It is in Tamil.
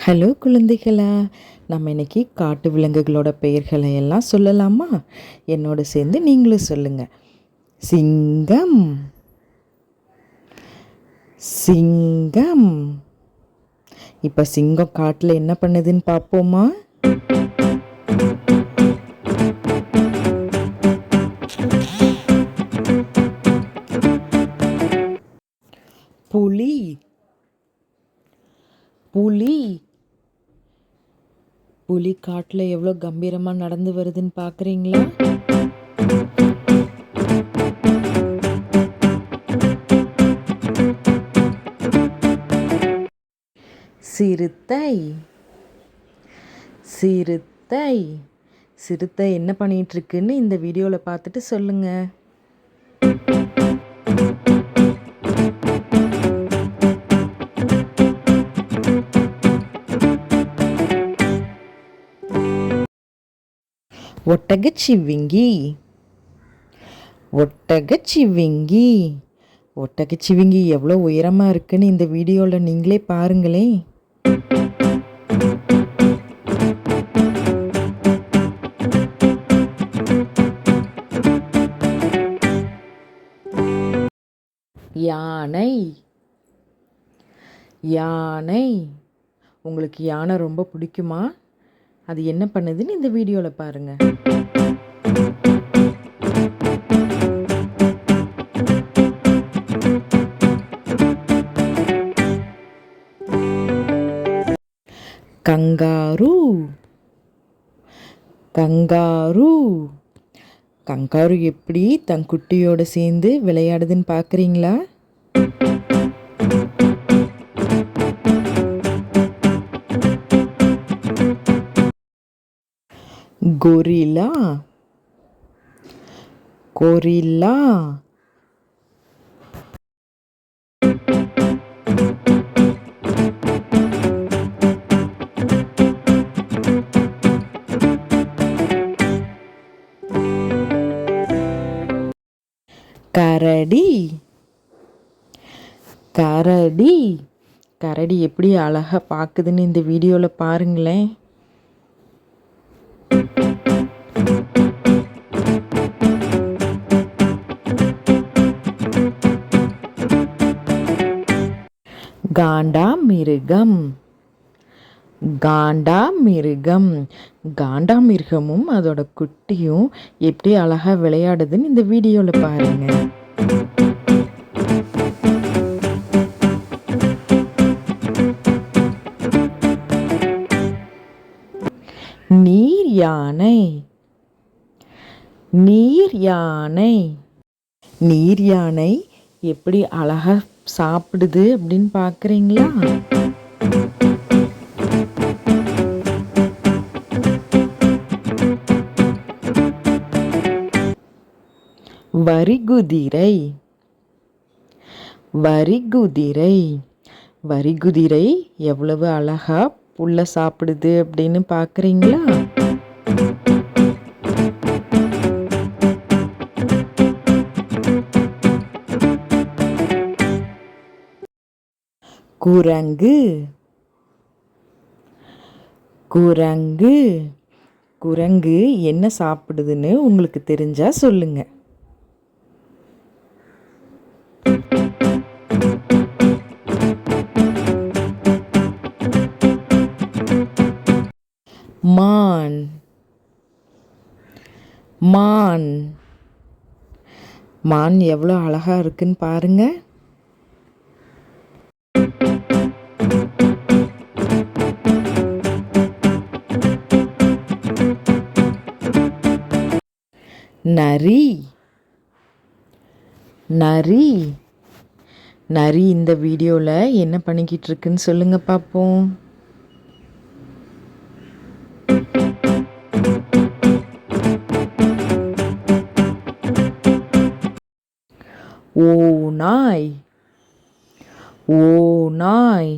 ஹலோ குழந்தைகளா, நம்ம இன்னைக்கு காட்டு விலங்குகளோட பெயர்களை எல்லாம் சொல்லலாமா? என்னோட சேர்ந்து நீங்களும் சொல்லுங்க. சிங்கம், சிங்கம். இப்போ சிங்கம் காட்டில் என்ன பண்ணுதுன்னு பார்ப்போமா? புலி, புலி. புலி காட்டில் எவ்வளோ கம்பீரமாக நடந்து வருதுன்னு பார்க்குறீங்களா? சிறுத்தை, சிறுத்தை. சிறுத்தை என்ன பண்ணிட்டு இருக்குன்னு இந்த வீடியோவில் பார்த்துட்டு சொல்லுங்க. ஒட்டகச்சிவிங்கி, ஒட்டகச்சிவிங்கி. ஒட்டகச்சிவிங்கி எவ்வளோ உயரமாக இருக்குன்னு இந்த வீடியோவில் நீங்களே பாருங்களேன். யானை, யானை. உங்களுக்கு யானை ரொம்ப பிடிக்குமா? அது என்ன பண்ணுதுன்னு இந்த வீடியோவில் பாருங்க. Kangaroo, kangaroo. கங்காரு எப்படி தன் குட்டியோட சேர்ந்து விளையாடுதுன்னு பார்க்குறீங்களா? Gorilla, gorilla. கரடி, கரடி. கரடி எப்படி அழகாக பார்க்குதுன்னு இந்த வீடியோவில் பாருங்களேன். காண்டாமிருகம், காண்டாமிருகம். காண்டாமிருகமும் அதோட குட்டியும் எப்படி அழகாக விளையாடுதுன்னு இந்த வீடியோவில் பாருங்க. நீர் யானை, நீர் யானை. நீர் யானை எப்படி அழகா சாப்பிடுது அப்படின்னு பார்க்குறீங்களா? வரிகுதிரை, வரிகுதிரை. வரிகுதிரை எவ்வளவு அழகா புல்ல சாப்பிடுது அப்படின்னு பார்க்குறீங்களா? குரங்கு, குரங்கு. குரங்கு என்ன சாப்பிடுதுன்னு உங்களுக்கு தெரிஞ்சா சொல்லுங்க. மான், மான். மான் எவ்வளோ அழகா இருக்குன்னு பாருங்க. நரி, நரி. நரி இந்த வீடியோவில் என்ன பண்ணிக்கிட்டு இருக்குன்னு சொல்லுங்க பார்ப்போம். ஓநாய், ஓநாய்.